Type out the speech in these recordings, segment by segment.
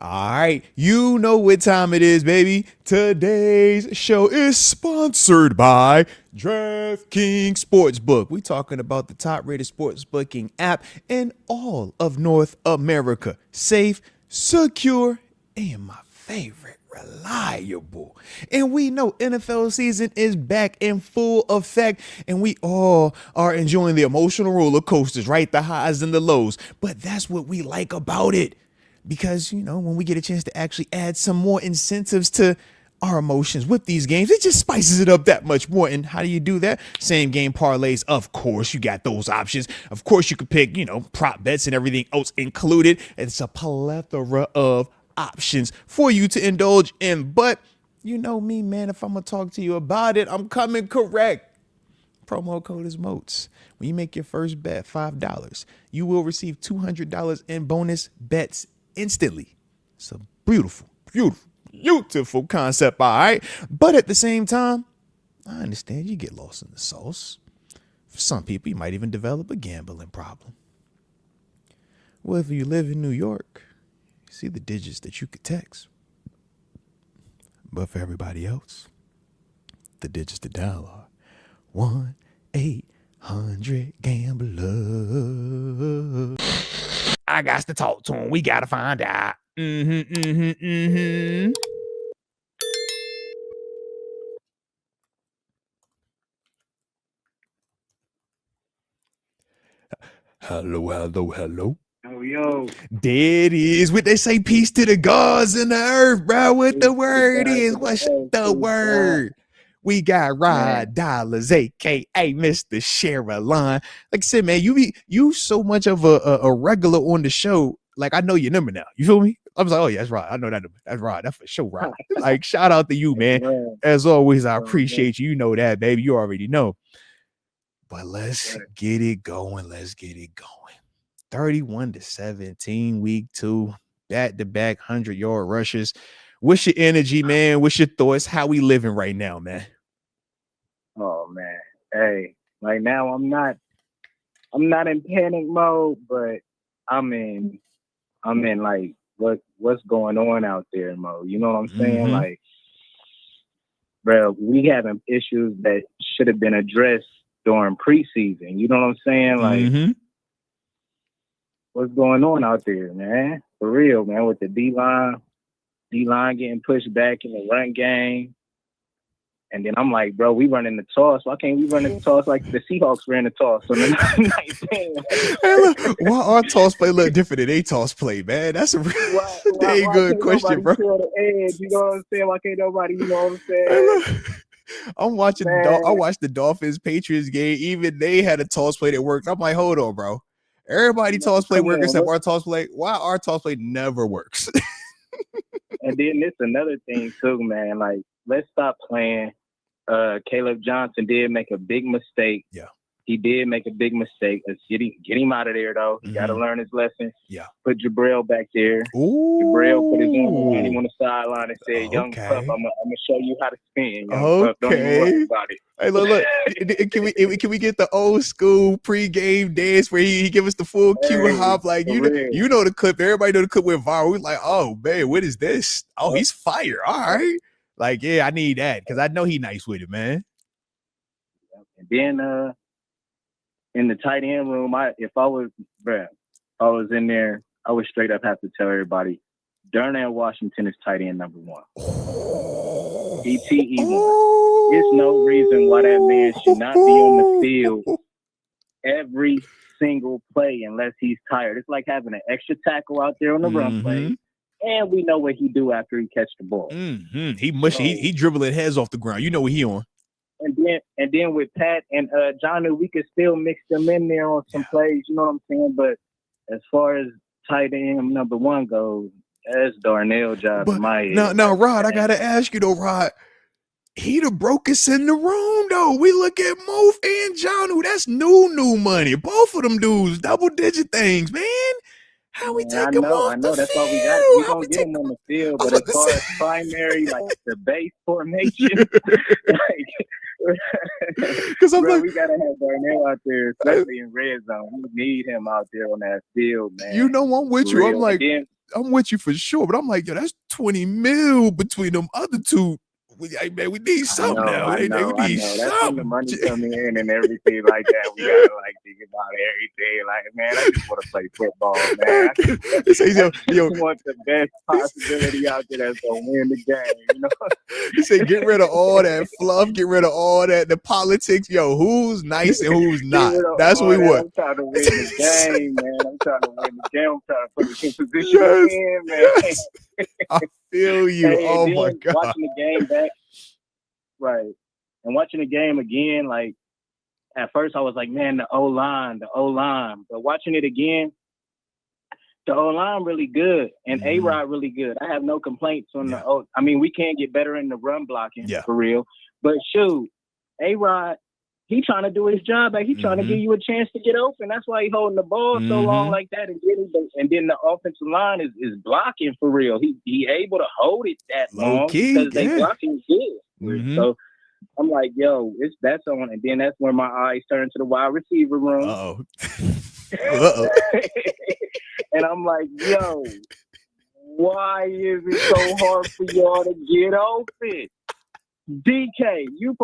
All right, you know what time it is, baby. Today's show is sponsored by DraftKings Sportsbook. We're talking about the top-rated sportsbooking app in all of North America. Safe, secure, and my favorite, reliable. And we know NFL season is back in full effect, and we all are enjoying the emotional roller coasters, right? The highs and the lows. But that's what we like about it. Because, you know, when we get a chance to actually add some more incentives to our emotions with these games, it just spices it up that much more. And how do you do that? Same game parlays. Of course, you got those options. Of course, you could pick, you know, prop bets and everything else included. It's a plethora of options for you to indulge in. But you know me, man, if I'm going to talk to you about it, I'm coming correct. Promo code is Moats. When you make your first bet, $5, you will receive $200 in bonus bets instantly. It's a beautiful, beautiful, beautiful concept, all right? But at the same time, I understand you get lost in the sauce. For some people, you might even develop a gambling problem. Well, if you live in New York, you see the digits that you could text. But for everybody else, the digits to dial are 1-800-GAMBLER. I got to talk to him. We got to find out. Hello, hello, hello. Yo. There it is. What they say, peace to the gods and the earth, bro. What the word is? What's the word? We got Rod Dollars, aka Mr. Sherilyn. Like I said, man, you so much of a regular on the show. Like I know your number now. You feel me? I was like, oh yeah, that's Rod. I know that number. That's Rod. That's for sure, Rod. Like shout out to you, man. As always, I appreciate you. You know that, baby. You already know. But let's get it going. Let's get it going. 31-17, week 2, back-to-back 100-yard rushes. What's your energy, man? What's your thoughts? How we living right now, man? Oh man, hey, like now I'm not in panic mode, but I'm in like what's going on out there mode. You know what I'm saying? Like, bro, we having issues that should have been addressed during preseason. You know what I'm saying? Like, what's going on out there, man? For real, man, with the D-line getting pushed back in the run game. And then I'm like, bro, we running the toss. Why can't we run the toss like the Seahawks ran the toss on the 19? Hey, look, why our toss play look different than they toss play, man? That's a dang good question, bro. The edge, you know what I'm saying? Why can't nobody, you know what I'm saying? Hey, I'm watching I watched the Dolphins Patriots game. Even they had a toss play that worked. I'm like, hold on, bro. Everybody toss play works except our toss play. Why our toss play never works? And then it's another thing too, man. Like, let's stop playing. Caleb Johnson did make a big mistake. Yeah. He did make a big mistake. Let's get him out of there, though. He got to learn his lesson. Yeah. Put Jabril back there. Ooh. Jabril put his arm around him on the sideline and said, young pup, I'm going to show you how to spin. Young pup, don't even worry about it. Hey, look. Can we get the old school pregame dance where he give us the full cue hop? Like, you know the clip. Everybody know the clip went viral. We're like, oh, man, what is this? Oh, he's fire. All right. Like, yeah, I need that because I know he nice with it, man. And then in the tight end room, if I was in there, I would straight up have to tell everybody, Darnell Washington is tight end number 1. DTE 1. There's no reason why that man should not be on the field every single play unless he's tired. It's like having an extra tackle out there on the run play. And we know what he do after he catch the ball. He dribbling heads off the ground. You know what he on. And then with Pat and Jonnu, we could still mix them in there on some plays. You know what I'm saying? But as far as tight end number 1 goes, that's Darnell job in my head. Now, Rod, I gotta ask you though, Rod. He the brokest in the room though. We look at Moat and Jonnu. That's new money. Both of them dudes, double-digit things, man. How we take him off the field? That's all we got. We gonna get him on the field, but as far as primary, like the base formation, because we gotta have Darnell out there, especially in red zone. We need him out there on that field, man. You know, I'm with you. I'm like, I'm with you for sure. But I'm like, yo, that's 20 mil between them other two. Man, we need something now. I We need know. That's when the something. money come in and everything like that. We gotta like think about everything. Like, man, I just want to play football, man. It says, I yo, just want the best possibility out there that's gonna win the game. You know, he said, get rid of all that fluff, get rid of all that, the politics. Yo, who's nice and who's get not? rid of That's what all we that. want. I'm trying to win the game, man. I'm trying to win the game. I'm trying to put us in position to Yes, win, man. yes. I feel you. Hey, Oh and my then God. watching the game back, right, and watching the game again, like at first I was like, man, the O line, but watching it again. The O line really good and A-Rod really good. I have no complaints on the O. I mean, we can get better in the run blocking for real. But shoot, A-Rod, he trying to do his job. Like he trying to give you a chance to get open. That's why he holding the ball so long like that. And then the offensive line is blocking for real. He able to hold it that long because they blocking good. So I'm like, yo, that's on. And then that's when my eyes turn to the wide receiver room. Uh-oh. And I'm like, yo, why is it so hard for y'all to get open? DK, you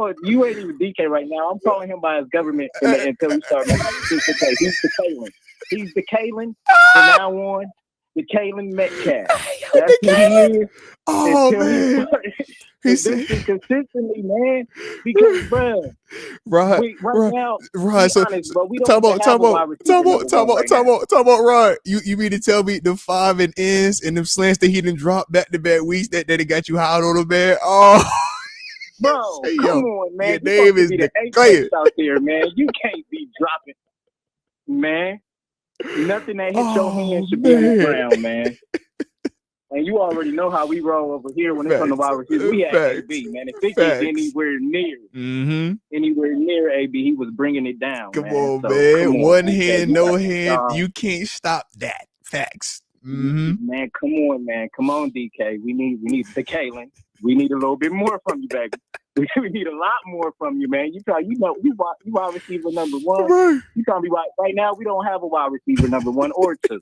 ain't even DK right now. I'm calling him by his government until we start making He's the Kalen. He's the Kalen from now on. The Kalen Metcalf. That's who he is. Oh, man. He's consistently, man. Because, bro, right now, so honest, bro, we don't even have a wide receiver talk about Rod. You mean to tell me the 5 and ends and them slants that he didn't drop back-to-back weeks that it got you hot on him, man? Oh, bro, come on, man. Your name is the apex out there, man. You can't be dropping, man. Nothing that hits your hand should be on the ground, man. And you already know how we roll over here when it comes to wide receivers. We had AB, man. If it get anywhere near AB, he was bringing it down. Come on, man. One hand, no hand. You can't stop that. Facts. Man, come on, man. Come on, DK. We need the Kalen. We need a little bit more from you, baby. We need a lot more from you, man. You wide receiver number one. Right. You trying to be right now. We don't have a wide receiver number 1 or 2.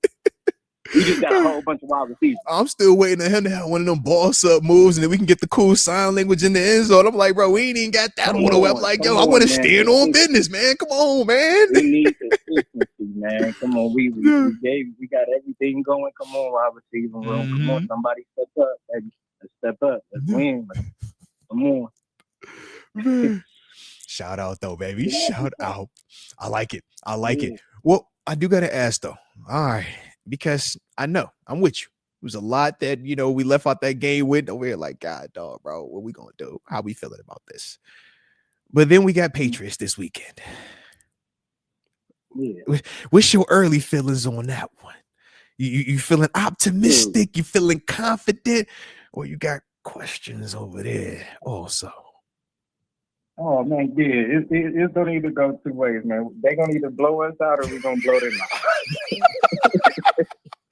We just got a whole bunch of wide receivers. I'm still waiting on him to have one of them boss up moves, and then we can get the cool sign language in the end zone. I'm like, bro, we ain't even got that on the web. Like, yo, I want to stand on business, man. Come on, man. We need consistency, man. Come on, we got everything going. Come on, wide receiver room. Come on, somebody step up, baby. Let's step up. Let's win. Come on. Man. Shout out though, baby. Shout out. I like it. Well, I do gotta ask though. All right. Because I know I'm with you. It was a lot that, we left out that game with. We're like, God, dog, bro, what we going to do? How we feeling about this? But then we got Patriots this weekend. Yeah. What's your early feelings on that one? You feeling optimistic? You feeling confident? Or you got questions over there also? Oh, man, yeah. It's going to either go 2 ways, man. They're going to either blow us out or we're going to blow them out.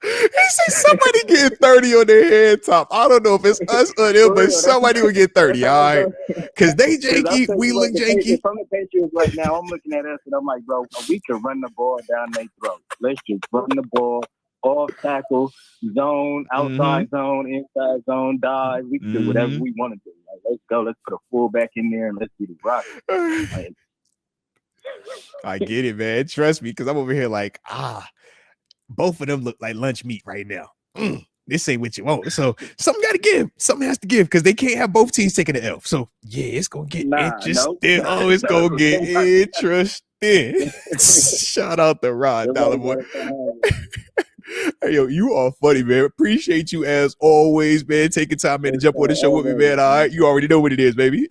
He said somebody getting 30 on their head top. I don't know if it's us or them, but somebody will get 30, all right? Because they janky, we look janky. From the Patriots right now, I'm looking at us and I'm like, bro, we can run the ball down their throat. Let's just run the ball, off tackle, zone, outside zone, inside zone, dive. We can do whatever we want to do. Like, let's go. Let's put a fullback in there and let's get it rocking. Like, I get it, man. Trust me, because I'm over here like, both of them look like lunch meat right now. This ain't what you want. So something got to give. Something has to give because they can't have both teams taking the L. So yeah, it's gonna get interesting. It's gonna get interesting. Shout out to Rod Dollar Boy. Hey, yo, you are funny, man. Appreciate you as always, man. Taking time, man, to jump on the show with me, man. All right, you already know what it is, baby.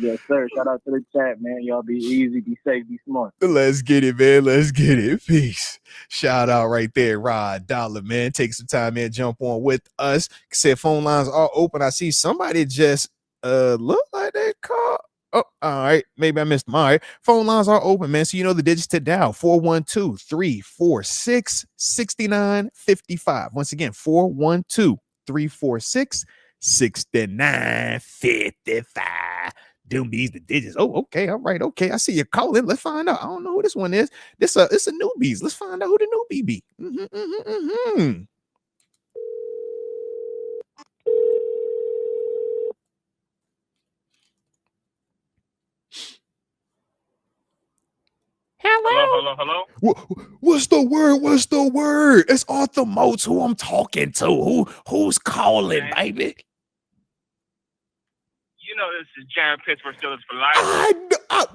Yes, sir. Shout out to the chat, man. Y'all be easy, be safe, be smart. Let's get it, man. Let's get it. Peace. Shout out right there, Rod Dollar, man. Take some time, man. Jump on with us. Said phone lines are open. I see somebody just look like they call. Oh, all right. Maybe I missed them. All right. Phone lines are open, man. So you know the digits to dial 412-346-6955. Once again, 412-346-6955. Doom these the digits. Oh, okay. All right. Okay. I see you calling. Let's find out. I don't know who this one is. It's a newbies. Let's find out who the newbie be. Hello. What's the word? What's the word? It's Arthur Moats who I'm talking to. Who's calling, Man. baby? You know this is Jared Pittsburgh Steelers for life.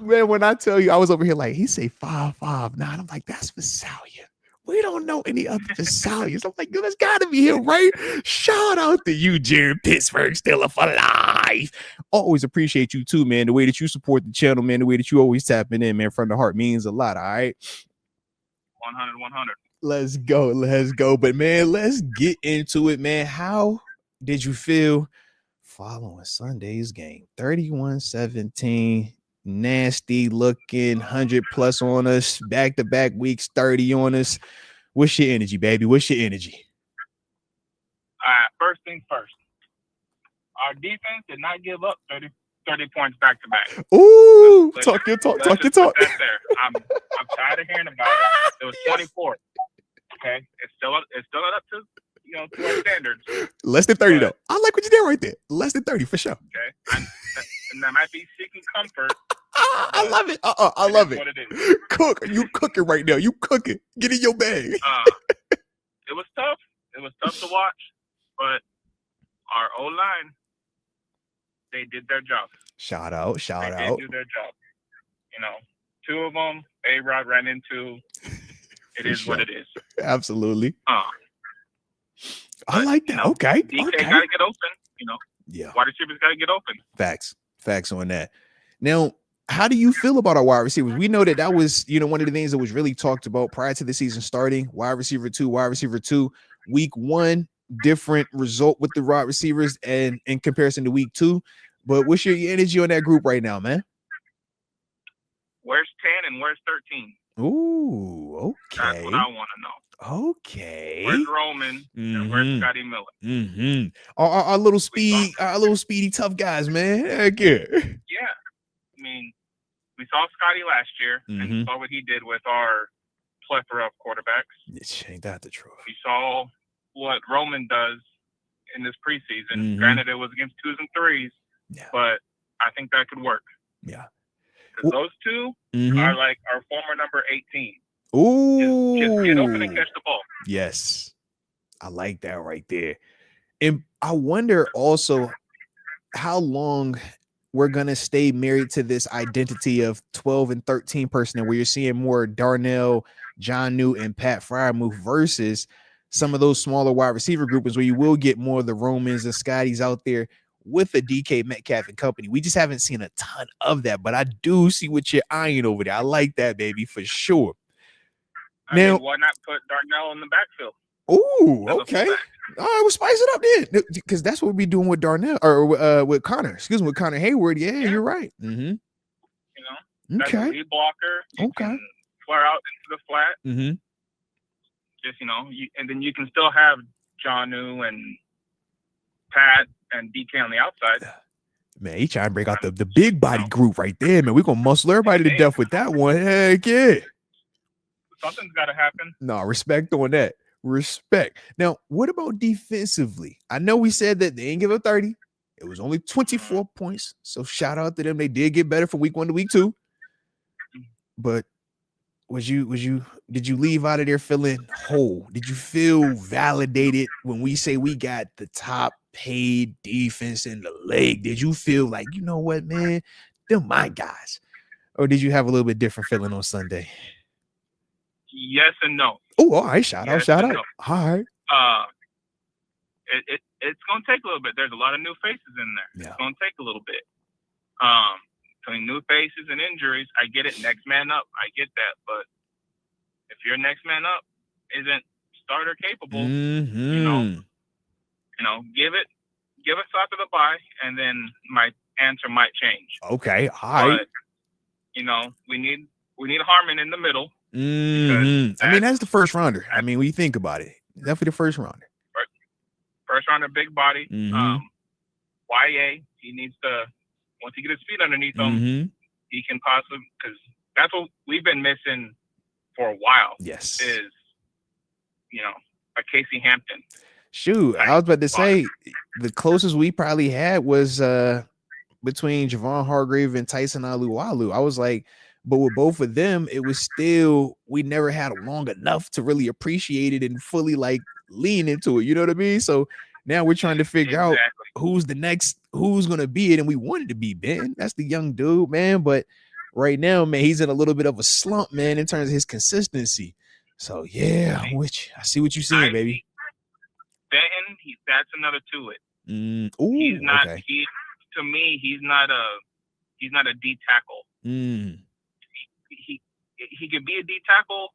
Man, when I tell you, I was over here like, he say 559. I'm like, that's Visalia. We don't know any other Visalias. I'm like, there's got to be him, right? Shout out to you, Jared Pittsburgh Steeler for life. Always appreciate you too, man. The way that you support the channel, man. The way that you always tapping in, man, from the heart means a lot. All right. 100. Let's go. But man, let's get into it, man. How did you feel following Sunday's game? 31-17, nasty looking, 100+ on us, back-to-back weeks, 30 on us. What's your energy, baby? What's your energy? All right, first things first. Our defense did not give up 30 points back to back. Ooh, talk your talk. That's there. I'm tired of hearing about it. It was 24. Okay, it's still not up to to our standards. Less than 30 though. I like what you did right there. Less than 30 for sure. Okay, and that might be seeking comfort. I love it. I love it. What it is. Cook. You cooking right now. You cooking. Get in your bag. It was tough. It was tough to watch, but our O-line, they did their job. Shout out. They did do their job. Two of them, A-Rod ran into. It is what it is. Absolutely. I like that. Okay. DK got to get open. Yeah. Wide receivers got to get open. Facts on that. Now, how do you feel about our wide receivers? We know that was, one of the things that was really talked about prior to the season starting. Wide receiver two. Week 1, different result with the wide receivers and in comparison to week 2. But what's your energy on that group right now, man? Where's 10 and where's 13? Ooh, okay. That's what I want to know. Okay. Where's Roman and where's Scotty Miller? Our little speedy tough guys, man. Heck yeah. Yeah. I mean, we saw Scotty last year and saw what he did with our plethora of quarterbacks. Ain't that the truth? We saw what Roman does in this preseason. Granted, it was against 2s and 3s, but I think that could work. Yeah. Because those two are like our former number 18. Ooh. Just get open and catch the ball. Yes. I like that right there. And I wonder also how long we're going to stay married to this identity of 12 and 13 personnel, where you're seeing more Darnell, John New, and Pat Freiermuth versus some of those smaller wide receiver groupings where you will get more of the Romans and Scotties out there with the DK Metcalf and company. We just haven't seen a ton of that, but I do see what you're eyeing over there. I like that, baby, for sure. I mean, why not put Darnell in the backfield? Ooh, okay. All right, we'll spice it up then, because that's what we be doing with Darnell or with Connor. Excuse me, with Connor Hayward. Yeah, you're right. Okay. That's a lead blocker. You can flare out into the flat. Just and then you can still have Jonnu and Pat and DK on the outside. Man, he trying to break out the big body group right there, man. We're gonna muscle everybody to death with that one. Heck yeah. Something's got to happen. No, respect on that. Respect. Now, what about defensively? I know we said that they didn't give up 30. It was only 24 points. So shout out to them. They did get better from week 1 to week 2. But did you leave out of there feeling whole? Did you feel validated when we say we got the top paid defense in the league? Did you feel like, you know what, man, they're my guys? Or did you have a little bit different feeling on Sunday? Yes and no. Oh, all right. Shout out. No. All right. It's going to take a little bit. There's a lot of new faces in there. Yeah. It's going to take a little bit. Between new faces and injuries, I get it. Next man up. I get that. But if your next man up isn't starter capable, give us after the bye, and then my answer might change. Okay. All right. But, we need Harmon in the middle. I mean, that's the first rounder. I mean, when you think about it, definitely the first rounder. First rounder, big body. YA, he needs to, once he gets his feet underneath him, he can possibly, because that's what we've been missing for a while. Yes. Is, a Casey Hampton. Shoot, I was about to say the closest we probably had was between Javon Hargrave and Tyson Alualu. I was like, But with both of them, it was still, we never had long enough to really appreciate it and fully like lean into it. You know what I mean? So now we're trying to figure out who's the next, who's gonna be it, and we wanted to be Ben. That's the young dude, man. But right now, man, he's in a little bit of a slump, man, in terms of his consistency. So yeah, I'm with you. I see what you're saying, baby. Benton, that's another to it. He's not. Okay. To me, he's not a D tackle. He could be a D tackle,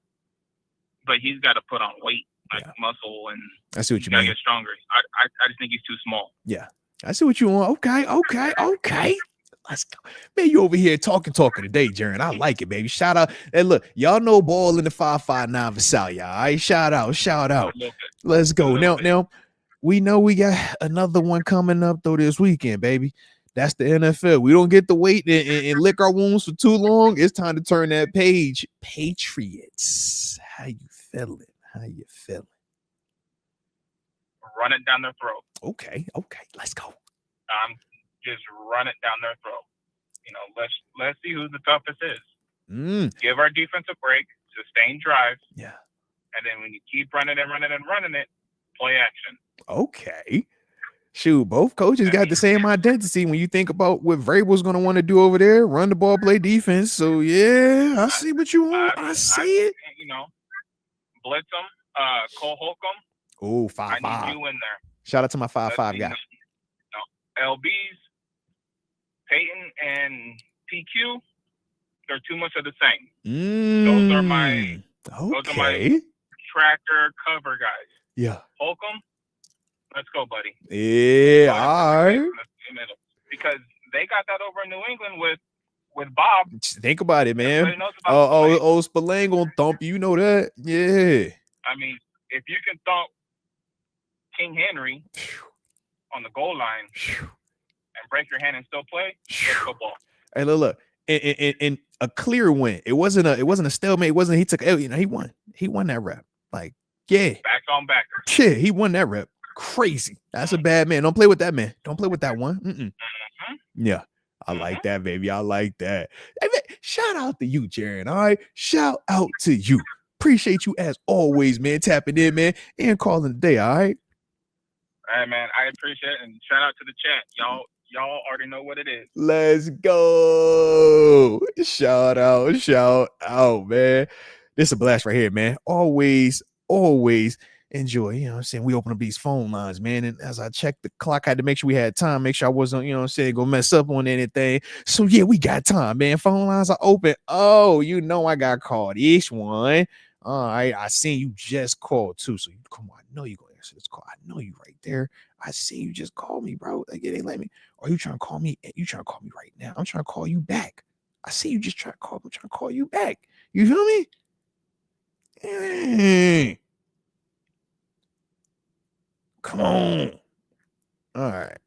but he's got to put on weight, like muscle, and I see what you mean. Get stronger. I just think he's too small. Yeah, I see what you want. Okay. Let's go. Man, you over here talking today, Jaren. I like it, baby. Shout out. And look, y'all know ball in the 559 for Sal, y'all. All right, shout out. Let's go. Now, we know we got another one coming up, though, this weekend, baby. That's the NFL. We don't get to wait and lick our wounds for too long. It's time to turn that page. Patriots. How you feeling? Run it down their throat. Okay. Let's go. Just run it down their throat. Let's see who the toughest is. Give our defense a break, sustain drives. Yeah. And then when you keep running it, play action. Okay. Shoot, both coaches got the same identity when you think about what Vrabel's going to want to do over there, run the ball, play defense. So, yeah, I see what you want. I see it. Blitz them, Cole Holcomb. Oh, 5'5". I need you in there. Shout out to my 5'5" guy. LBs, Peyton, and PQ, they're too much of the same. Those are my tracker cover guys. Yeah. Holcomb, let's go, buddy. Yeah, all right. Because they got that over in New England with Bob. Think about it, man. Spillane gonna thump you. You know that? Yeah. I mean, if you can thump King Henry on the goal line and break your hand and still play, that's football. Hey, look. In a clear win. It wasn't a stalemate. It wasn't. He took. He won. He won that rep. Like, yeah. Back on back. Yeah, he won that rep. Crazy. That's a bad man. Don't play with that man. Don't play with that one. Yeah. I like that, baby. I like that. Hey, man, shout out to you, Jaren. All right. Shout out to you. Appreciate you as always, man. Tapping in, man, and calling the day. All right. All right, man. I appreciate it. And shout out to the chat. Y'all already know what it is. Let's go. Shout out, man. This is a blast right here, man. Always enjoy. You know what I'm saying? We open up these phone lines, man. And as I checked the clock, I had to make sure we had time, make sure I wasn't, you know what I'm saying, gonna mess up on anything. So yeah, we got time, man. Phone lines are open. Oh, I got called. Each one. All right. I seen you just called too. So come on. I know you're gonna answer this call. I know you right there. I see you just called me, bro. Like, it ain't let me. Are you trying to call me? You trying to call me right now? I'm trying to call you back. I see you just trying to call. I'm trying to call you back. You feel me? Come on. All right.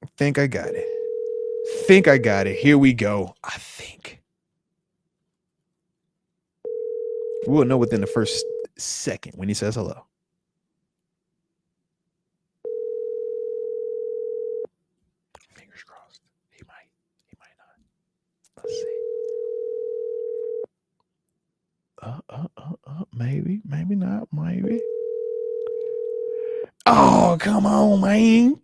I think I got it. Here we go. I think. We'll know within the first second when he says hello. Fingers crossed. He might not. Let's see. Maybe not. Maybe. Oh, come on, man.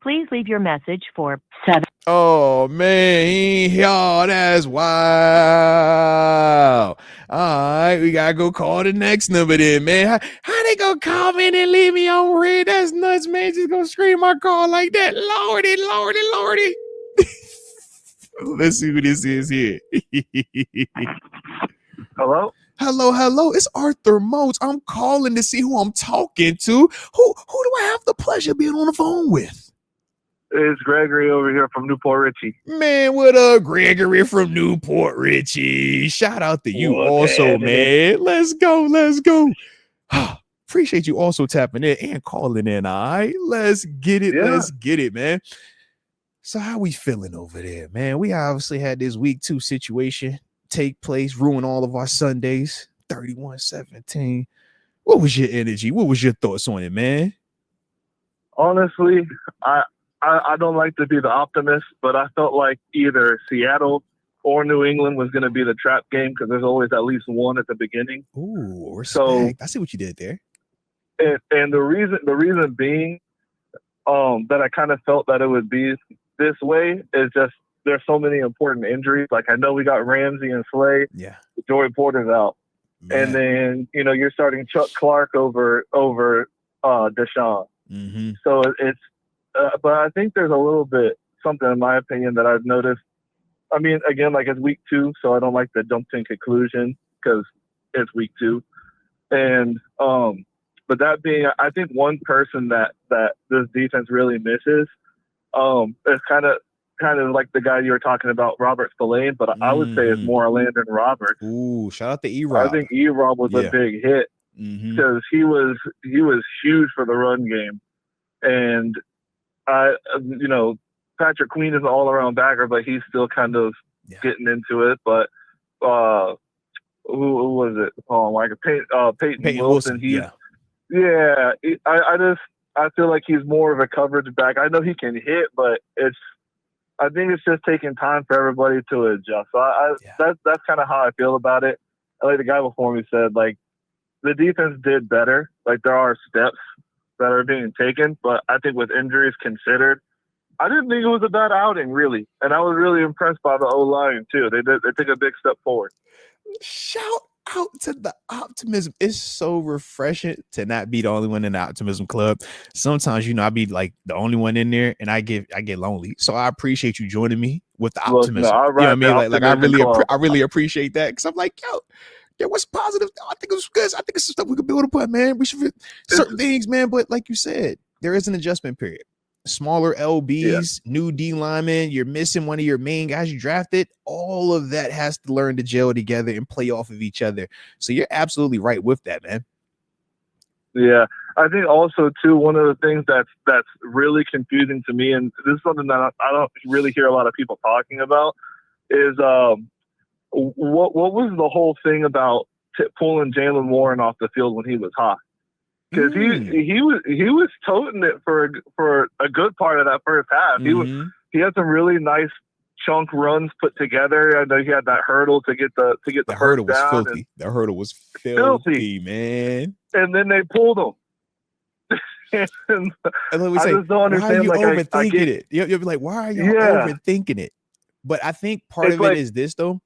Please leave your message for 7. Oh, man. That's wow. All right, we got to go call the next number then, man. How they going to call me and leave me on red? That's nuts, man. Just going to scream my call like that. Lordy. Let's see who this is here. Hello? Hello. It's Arthur Moats. I'm calling to see who I'm talking to. Who do I have the pleasure of being on the phone with? It's Gregory over here from Newport Richie. Man, what up, Gregory from Newport Richie? Shout out to you also, man. Let's go. Appreciate you also tapping in and calling in, all right? Let's get it. Yeah. Let's get it, man. So how we feeling over there, man? We obviously had this week 2 situation take place, ruin all of our Sundays, 31-17. What was your energy? What was your thoughts on it, man? Honestly, I don't like to be the optimist, but I felt like either Seattle or New England was going to be the trap game because there's always at least one at the beginning. Ooh, respect. So, I see what you did there. And the reason being that I kind of felt that it would be this way is just there's so many important injuries. Like I know we got Ramsey and Slay. Yeah. Joey Porter's out. Man. And then, you're starting Chuck Clark over Deshaun. Mm-hmm. So it's but I think there's a little bit something in my opinion that I've noticed. I mean, again, like it's week 2, so I don't like to jump to conclusion because it's week 2. And but that being, I think one person that this defense really misses is kind of like the guy you were talking about, Robert Spillane, but I would say it's more Landon Roberts. Ooh, shout out to E-Rob. I think E-Rob was a big hit because he was huge for the run game. And Patrick Queen is an all-around backer, but he's still kind of getting into it. But who was it? Oh, like Peyton Wilson. I feel like he's more of a coverage back. I know he can hit, but I think it's just taking time for everybody to adjust. So that's kind of how I feel about it. Like the guy before me said, like the defense did better. Like there are steps that are being taken, but I think with injuries considered, I didn't think it was a bad outing, really. And I was really impressed by the O-line, too. They took a big step forward. Shout out to the optimism. It's so refreshing to not be the only one in the optimism club. Sometimes, I be like the only one in there and I get lonely. So I appreciate you joining me with the optimism. No, you know what I mean? Like I really appreciate that because I'm like, yo, what's positive? I think it was good. I think it's some stuff we could build upon, man. We should fit certain things, man. But like you said, there is an adjustment period. Smaller LBs, new D linemen, you're missing one of your main guys you drafted. All of that has to learn to gel together and play off of each other. So you're absolutely right with that, man. Yeah, I think also too, one of the things that's really confusing to me, and this is something that I don't really hear a lot of people talking about, is what was the whole thing about pulling Jalen Warren off the field when he was hot? Because he was toting it for a good part of that first half. He had some really nice chunk runs put together. I know he had that hurdle to get the hurdle was down. filthy. The hurdle was filthy, man. And then they pulled him. And I just don't understand. Why are you overthinking it? You'll be like, why are you overthinking it? But I think part of it is this though.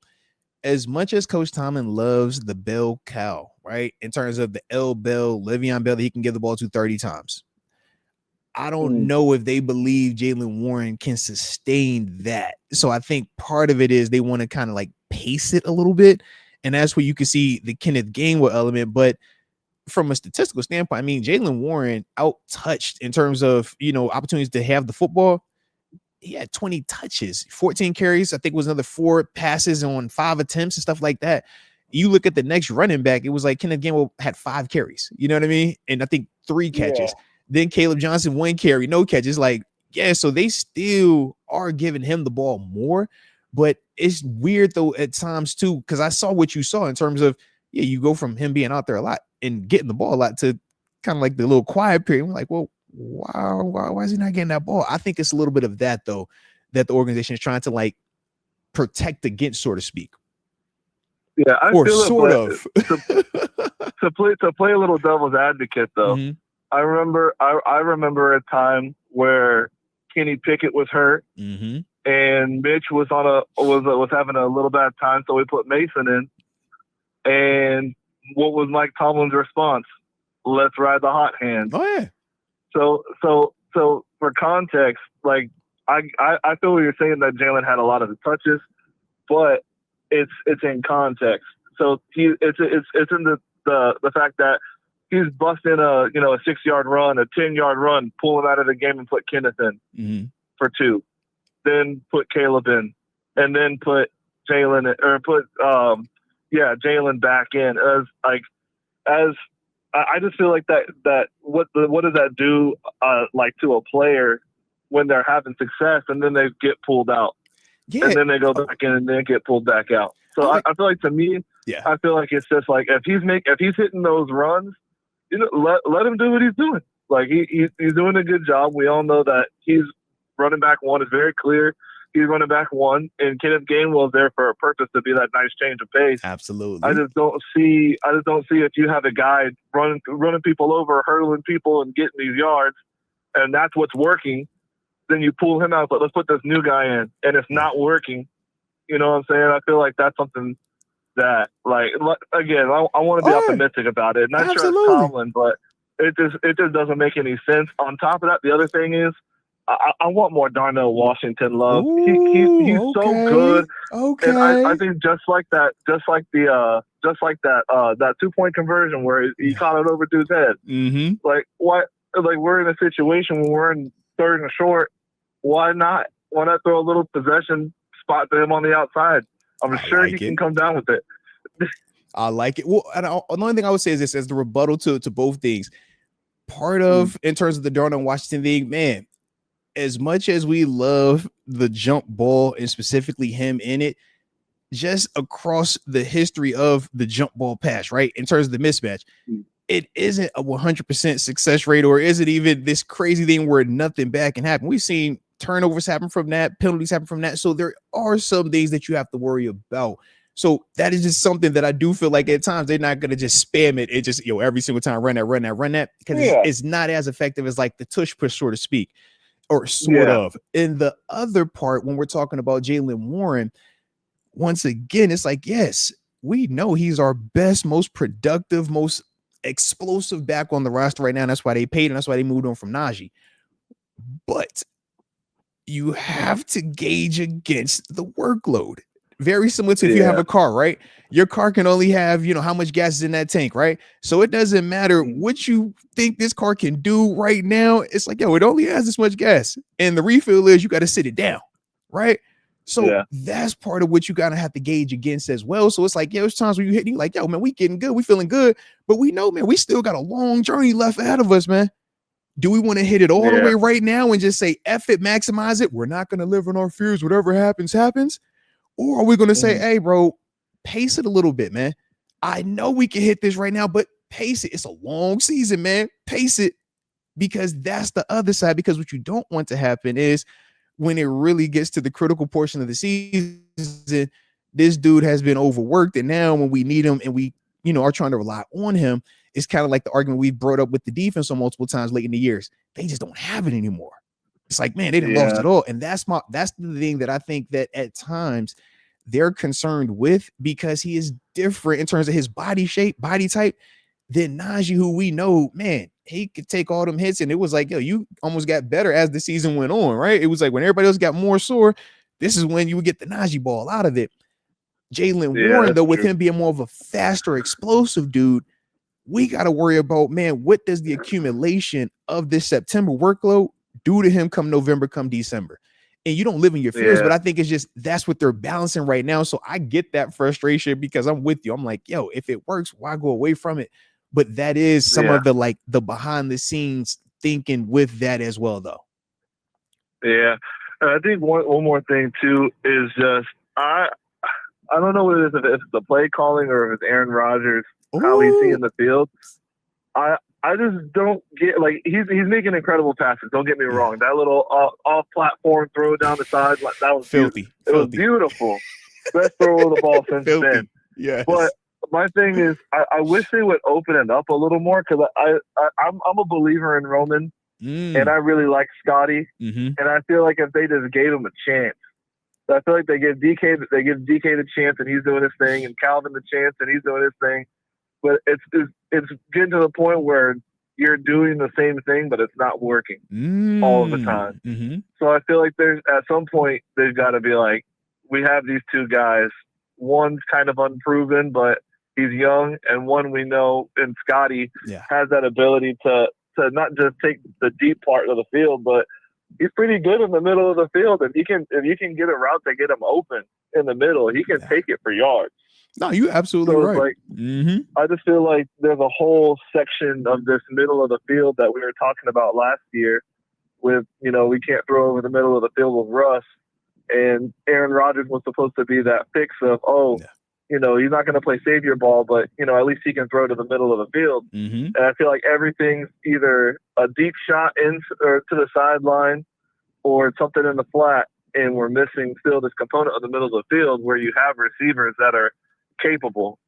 As much as Coach Tomlin loves the bell cow, right, in terms of the L Bell, Le'Veon Bell that he can give the ball to 30 times, I don't know if they believe Jalen Warren can sustain that. So I think part of it is they want to kind of like pace it a little bit. And that's where you can see the Kenneth Gainwell element. But from a statistical standpoint, I mean, Jalen Warren out-touched in terms of, opportunities to have the football. He had 20 touches, 14 carries. I think it was another 4 passes on 5 attempts and stuff like that. You look at the next running back, it was like Kenneth Gainwell had 5 carries. You know what I mean? And I think 3 catches. Yeah. Then Caleb Johnson, 1 carry, no catches. Like, so they still are giving him the ball more. But it's weird, though, at times, too, because I saw what you saw in terms of, you go from him being out there a lot and getting the ball a lot to kind of like the little quiet period. We're like, well, why is he not getting that ball? I think it's a little bit of that though, that the organization is trying to like protect against, so to speak. Yeah, I or feel sort of. to play a little devil's advocate though. Mm-hmm. I remember a time where Kenny Pickett was hurt, and Mitch was was having a little bad time, so we put Mason in. And what was Mike Tomlin's response? Let's ride the hot hand. Oh yeah. So for context, like I feel what you're saying that Jalen had a lot of the touches, but it's in context. So it's in the fact that he's busting a 6-yard run, a 10-yard run, pull him out of the game and put Kenneth in for 2, then put Caleb in, and then put Jalen Jalen back in as I just feel like that what does that do like to a player when they're having success and then they get pulled out, and then they go back in and then get pulled back out. So I feel like, to me, I feel like it's just like if he's hitting those runs, let him do what he's doing. Like he's doing a good job. We all know that he's running back one. It's very clear he's running back one, and Kenneth Gainwell is there for a purpose to be that nice change of pace. Absolutely. I just don't see if you have a guy running people over, hurdling people, and getting these yards, and that's what's working. Then you pull him out, but let's put this new guy in, and it's not working. You know what I'm saying? I feel like that's something that, like, again, I want to be optimistic about it. Not sure it's Tomlin, but it just doesn't make any sense. On top of that, the other thing is, I want more Darnell Washington love. He's so good. Okay. And I think just like that 2-point conversion where he caught it over dude's head. Mm-hmm. Like what? Like we're in a situation when we're in third and short. Why not? Why not throw a little possession spot to him on the outside? I'm sure he can come down with it. I like it. Well, and the only thing I would say is this as the rebuttal to both things. Part of, in terms of the Darnell Washington thing, man, as much as we love the jump ball and specifically him in it, just across the history of the jump ball pass, right? In terms of the mismatch, it isn't a 100% success rate, or is it even this crazy thing where nothing bad can happen? We've seen turnovers happen from that, penalties happen from that. So there are some things that you have to worry about. So that is just something that I do feel like at times they're not going to just spam it. It just, every single time run that, because it's not as effective as like the tush push, so to speak, or sort of. In the other part, when we're talking about Jaylen Warren, once again, it's like, yes, we know he's our best, most productive, most explosive back on the roster right now. And that's why they paid, and that's why they moved on from Najee. But you have to gauge against the workload. Very similar to if you have a car, right? Your car can only have, how much gas is in that tank, right? So it doesn't matter what you think this car can do right now. It's like, it only has this much gas. And the refill is you got to sit it down, right? So that's part of what you got to have to gauge against as well. So it's like, there's times where you hit, you like, man, we getting good. We feeling good. But we know, man, we still got a long journey left ahead of us, man. Do we want to hit it all the way right now and just say, F it, maximize it? We're not going to live in our fears. Whatever happens, happens. Or are we going to say, hey, bro, pace it a little bit, man. I know we can hit this right now, but pace it. It's a long season, man. Pace it, because that's the other side. Because what you don't want to happen is when it really gets to the critical portion of the season, this dude has been overworked. And now when we need him and we, are trying to rely on him, it's kind of like the argument we've brought up with the defense on multiple times late in the years. They just don't have it anymore. It's like, man, they didn't lost it all. And that's the thing that I think that at times they're concerned with, because he is different in terms of his body shape, body type, than Najee, who we know, man, he could take all them hits. And it was like, you almost got better as the season went on, right? It was like when everybody else got more sore, this is when you would get the Najee ball out of it. Jaylen Warren, though, with him being more of a faster, explosive dude, we got to worry about, man, what does the accumulation of this September workload do to him come November, come December? And you don't live in your fears, but I think it's just that's what they're balancing right now. So I get that frustration, because I'm with you. I'm like, if it works, why go away from it? But that is some of the behind the scenes thinking with that as well, though. Yeah. I think one more thing too is just I don't know what it is, if it's the play calling or if it's Aaron Rodgers, how he's seeing the field. I just don't get, like, he's making incredible passes. Don't get me wrong. That little off platform throw down the side, that was filthy. It was beautiful. Best throw of the ball since then. Yes. But my thing is, I wish they would open it up a little more, because I'm a believer in Roman, and I really like Scotty, and I feel like if they just gave him a chance, I feel like they give DK the chance and he's doing his thing, and Calvin the chance and he's doing his thing. But it's getting to the point where you're doing the same thing, but it's not working all of the time. So I feel like at some point they've got to be like, we have these two guys. One's kind of unproven, but he's young, and one we know, and Scotty has that ability to not just take the deep part of the field, but he's pretty good in the middle of the field. If you can get a route to get him open in the middle, he can take it for yards. No, you're absolutely right. Like, I just feel like there's a whole section of this middle of the field that we were talking about last year with, we can't throw over the middle of the field with Russ. And Aaron Rodgers was supposed to be that fix of, he's not going to play savior ball, but, at least he can throw to the middle of the field. Mm-hmm. And I feel like everything's either a deep shot in or to the sideline or something in the flat, and we're missing still this component of the middle of the field where you have receivers that are capable.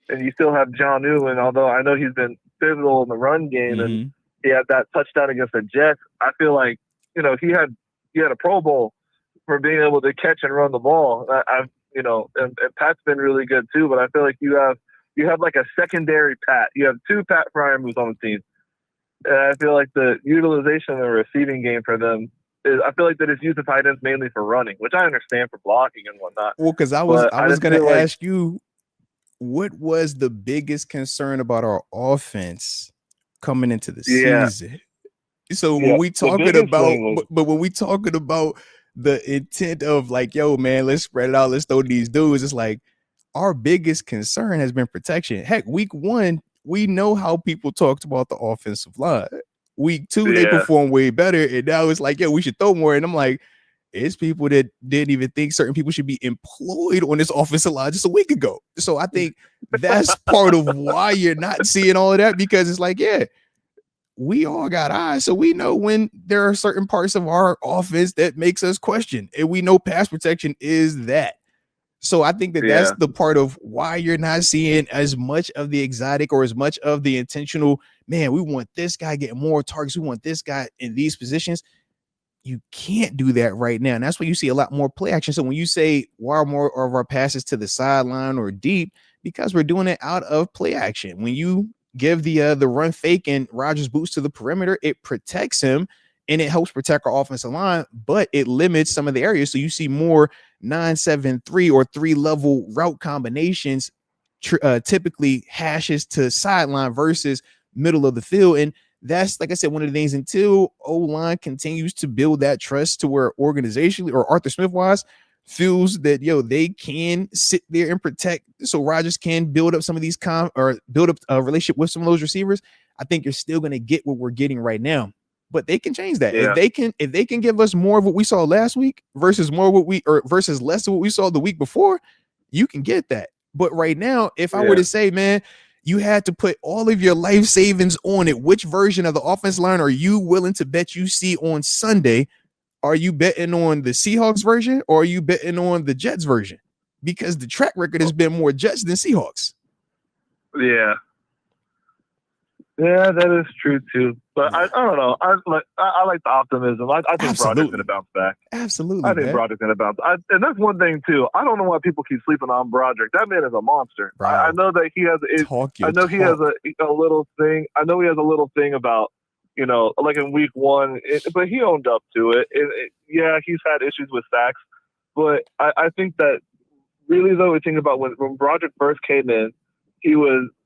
And you still have John Newman, although I know he's been pivotal in the run game, and he had that touchdown against the Jets. I feel like, he had a Pro Bowl for being able to catch and run the ball. And Pat's been really good too, but I feel like you have like a secondary Pat. You have two Pat Fryermuths on the team. And I feel like the utilization of the receiving game for them is, I feel like that it's used the tight ends mainly for running, which I understand for blocking and whatnot. Well, because I was going to ask you, what was the biggest concern about our offense coming into the season? So when we talking about, but when we talking about the intent of like, yo, man, let's spread it out, let's throw these dudes, it's like our biggest concern has been protection. Heck, week 1, we know how people talked about the offensive line. Week 2, they performed way better, and now it's like, yo, we should throw more. And I'm like, it's people that didn't even think certain people should be employed on this offensive line just a week ago. So I think that's part of why you're not seeing all of that, because it's like, yeah, we all got eyes. So we know when there are certain parts of our offense that makes us question, and we know pass protection is that. So I think that that's the part of why you're not seeing as much of the exotic or as much of the intentional, man, we want this guy getting more targets, we want this guy in these positions. You can't do that right now. And that's why you see a lot more play action. So when you say why are more of our passes to the sideline or deep, because we're doing it out of play action. When you give the run fake and Rodgers boots to the perimeter, it protects him and it helps protect our offensive line, but it limits some of the areas. So you see more 9-7-3 or 3-level route combinations, typically hashes to sideline versus middle of the field. And that's, like I said, one of the things, until O-line continues to build that trust to where organizationally or Arthur Smith wise feels that, yo, they can sit there and protect, so Rodgers can build up some of these build up a relationship with some of those receivers. I think you're still going to get what we're getting right now, but they can change that. If they can give us more of what we saw last week versus versus less of what we saw the week before, you can get that. But right now, if I were to say, man, you had to put all of your life savings on it, which version of the offense line are you willing to bet you see on Sunday? Are you betting on the Seahawks version, or are you betting on the Jets version? Because the track record has been more Jets than Seahawks. Yeah, that is true too. But I don't know. I like the optimism. I think Broderick's going to bounce back. Absolutely, I think Broderick's going to bounce. And that's one thing too. I don't know why people keep sleeping on Broderick. That man is a monster. I know that he has. He has a little thing. I know he has a little thing about, like in week 1, but he owned up to it. He's had issues with sacks, but I think that really though, we think about when Broderick first came in,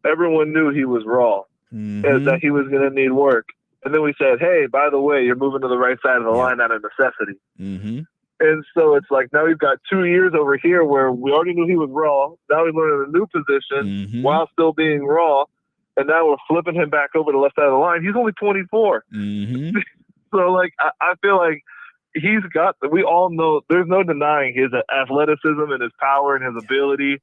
everyone knew he was raw. That he was going to need work. And then we said, hey, by the way, you're moving to the right side of the line out of necessity. And so it's like, now we've got 2 years over here where we already knew he was raw. Now he's learning a new position while still being raw. And now we're flipping him back over to the left side of the line. He's only 24. So, like, I feel like we all know there's no denying his athleticism and his power and his ability.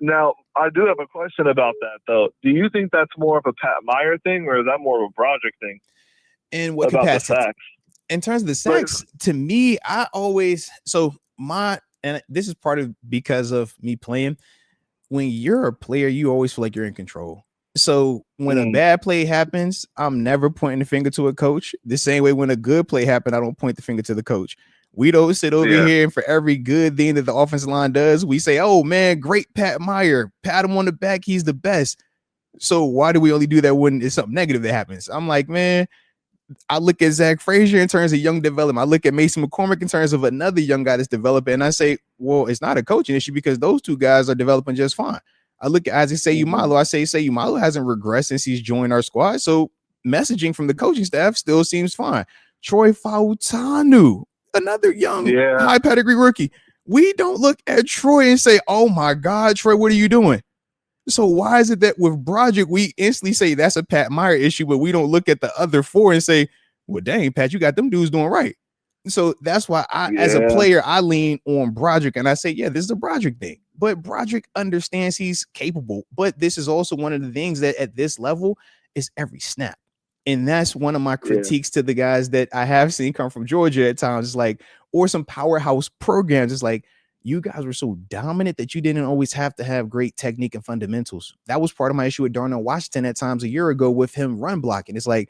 Now, I do have a question about that, though. Do you think that's more of a Pat Meyer thing, or is that more of a Broderick thing? In what capacity? In terms of the sacks, to me, and this is part of because of me playing. When you're a player, you always feel like you're in control. So when a bad play happens, I'm never pointing the finger to a coach. The same way when a good play happens, I don't point the finger to the coach. We don't sit over here and for every good thing that the offensive line does, we say, oh, man, great Pat Meyer. Pat him on the back. He's the best. So why do we only do that when it's something negative that happens? I'm like, man, I look at Zach Frazier in terms of young development. I look at Mason McCormick in terms of another young guy that's developing. And I say, well, it's not a coaching issue because those two guys are developing just fine. I look at Isaac Seumalo. I say Seumalo hasn't regressed since he's joined our squad. So messaging from the coaching staff still seems fine. Troy Fautanu, another young high pedigree rookie. We don't look at Troy and say, oh my God, Troy, what are you doing? So why is it that with Broderick, we instantly say that's a Pat Meyer issue, but we don't look at the other 4 and say, well, dang, Pat, you got them dudes doing right. So that's why as a player, I lean on Broderick and I say, yeah, this is a Broderick thing. But Broderick understands he's capable. But this is also one of the things that at this level is every snap. And that's one of my critiques to the guys that I have seen come from Georgia at times. It's like, or some powerhouse programs. It's like, you guys were so dominant that you didn't always have to have great technique and fundamentals. That was part of my issue with Darnell Washington at times a year ago with him run blocking. It's like,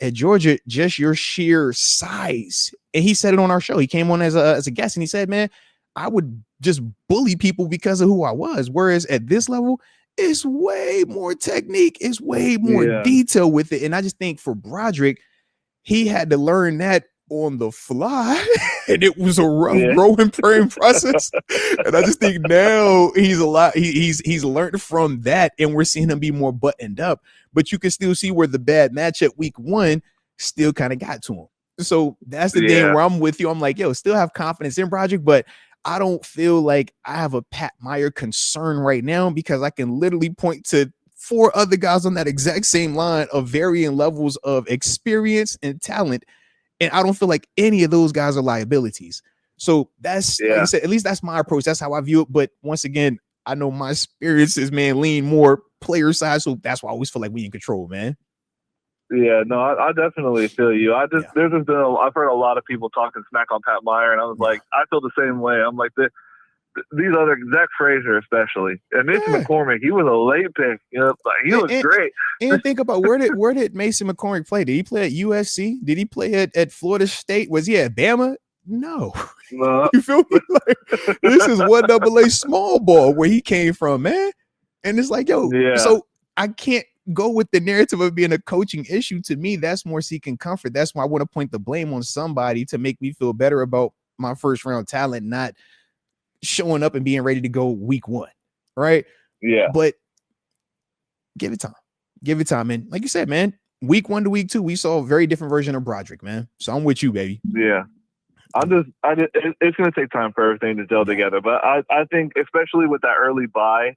at Georgia, just your sheer size. And he said it on our show. He came on as a guest and he said, man, I would just bully people because of who I was. Whereas at this level, it's way more technique. It's way more detail with it. And I just think for Broderick, he had to learn that on the fly. And it was a rough growing pain process. And I just think now he's he's learned from that. And we're seeing him be more buttoned up. But you can still see where the bad matchup week 1 still kind of got to him. So that's the thing where I'm with you. I'm like, yo, still have confidence in Broderick, but I don't feel like I have a Pat Meyer concern right now because I can literally point to 4 other guys on that exact same line of varying levels of experience and talent. And I don't feel like any of those guys are liabilities. So that's, like I said, at least that's my approach. That's how I view it. But once again, I know my experiences, man, lean more player side. So that's why I always feel like we in control, man. Yeah, no, I definitely feel you. I've heard a lot of people talking smack on Pat Meyer, and I was like, I feel the same way. I'm like, these other Zach Frazier especially, and Mason McCormick, he was a late pick. You know, like, he was great. And think about where did Mason McCormick play? Did he play at USC? Did he play at Florida State? Was he at Bama? No. You feel me? Like, this is 1AA small ball where he came from, man. And it's like, yo, so I can't go with the narrative of being a coaching issue. To me, that's more seeking comfort. That's why I want to point the blame on somebody to make me feel better about my first round talent, not showing up and being ready to go week 1. Right. Yeah. But give it time. And like you said, man, week 1 to week 2, we saw a very different version of Broderick, man. So I'm with you, baby. Yeah. It's going to take time for everything to gel together. But I think, especially with that early bye,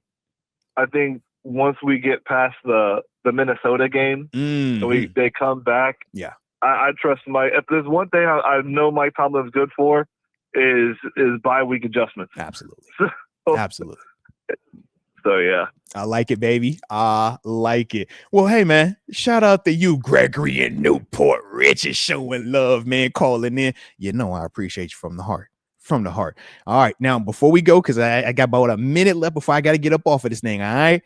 I think once we get past the Minnesota game, and they come back. Yeah, I trust if there's one thing I know Mike Tomlin's good for is bye week adjustments. Absolutely. So yeah, I like it, baby. I like it. Well, hey man, shout out to you, Gregory in Newport Richard, showing love, man, calling in. You know I appreciate you from the heart. All right, now before we go, because I got about a minute left before I got to get up off of this thing. All right.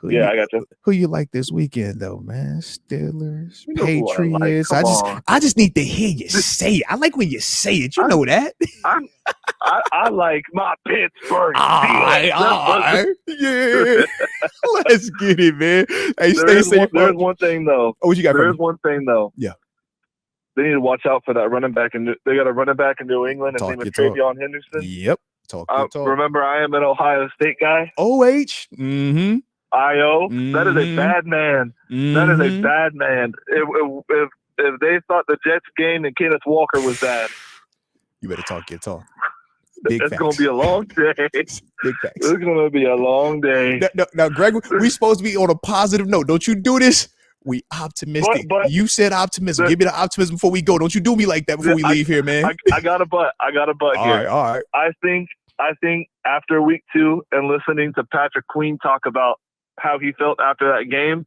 I got you. Who you like this weekend though, man? Steelers, Patriots. I just need to hear you say it. I like when you say it. You know that. I like my Pittsburgh. Yeah. Let's get it, man. Hey, stay safe. There's one thing though. Oh, what you got? There's one thing though. Yeah. They need to watch out for that running back, and they got a running back in New England. His name is Travion Henderson. Yep. Talk. Remember, I am an Ohio State guy. OH. Mm-hmm. IO. That is a bad man. That is a bad man. If they thought the Jets game and Kenneth Walker was bad, you better talk your talk. It's going to be a long day. Big facts. It's going to be a long day. Now, Greg, we supposed to be on a positive note. Don't you do this. We optimistic. But you said optimism. Give me the optimism before we go. Don't you do me like that before we leave here, man. I got a butt. All right. I think after week 2 and listening to Patrick Queen talk about how he felt after that game,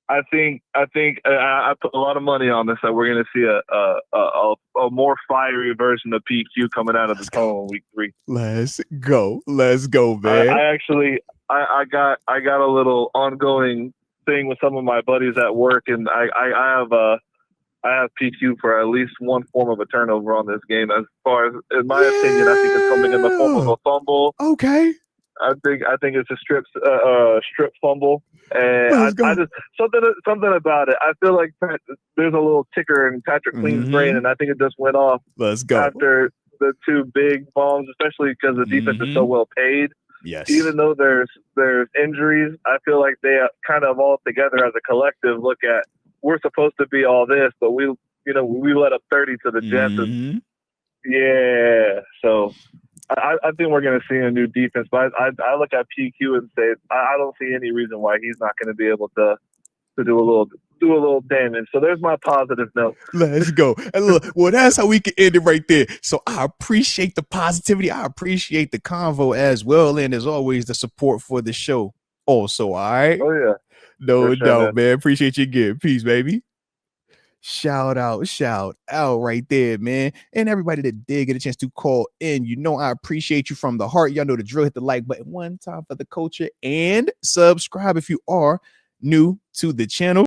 I think I put a lot of money on this that we're going to see a more fiery version of PQ coming out of the tunnel in week 3. Let's go, man. I got a little ongoing thing with some of my buddies at work, and I have PQ for at least one form of a turnover on this game. As far as, in my opinion, I think it's coming in the form of a fumble. Okay. I think it's a strip fumble, and I just something about it. I feel like there's a little ticker in Patrick Queen's brain, and I think it just went off. Let's go after the 2 big bombs, especially because the defense is so well paid. Yes. Even though there's injuries, I feel like they kind of all together as a collective look at, we're supposed to be all this, but we let up 30 to the Jets. And, so I think we're going to see a new defense. But I look at PQ and say I don't see any reason why he's not going to be able to to do a little damage. So there's my positive note. Let's go. And look, well, that's how we can end it right there. So I appreciate the positivity. I appreciate the convo as well. And as always, the support for the show also. All right. Oh yeah. No For sure, doubt, man. Appreciate you again. Peace, baby. Shout out right there, man. And everybody that did get a chance to call in, you know I appreciate you from the heart. Y'all know the drill. Hit the like button one time for the culture and subscribe if you are new to the channel.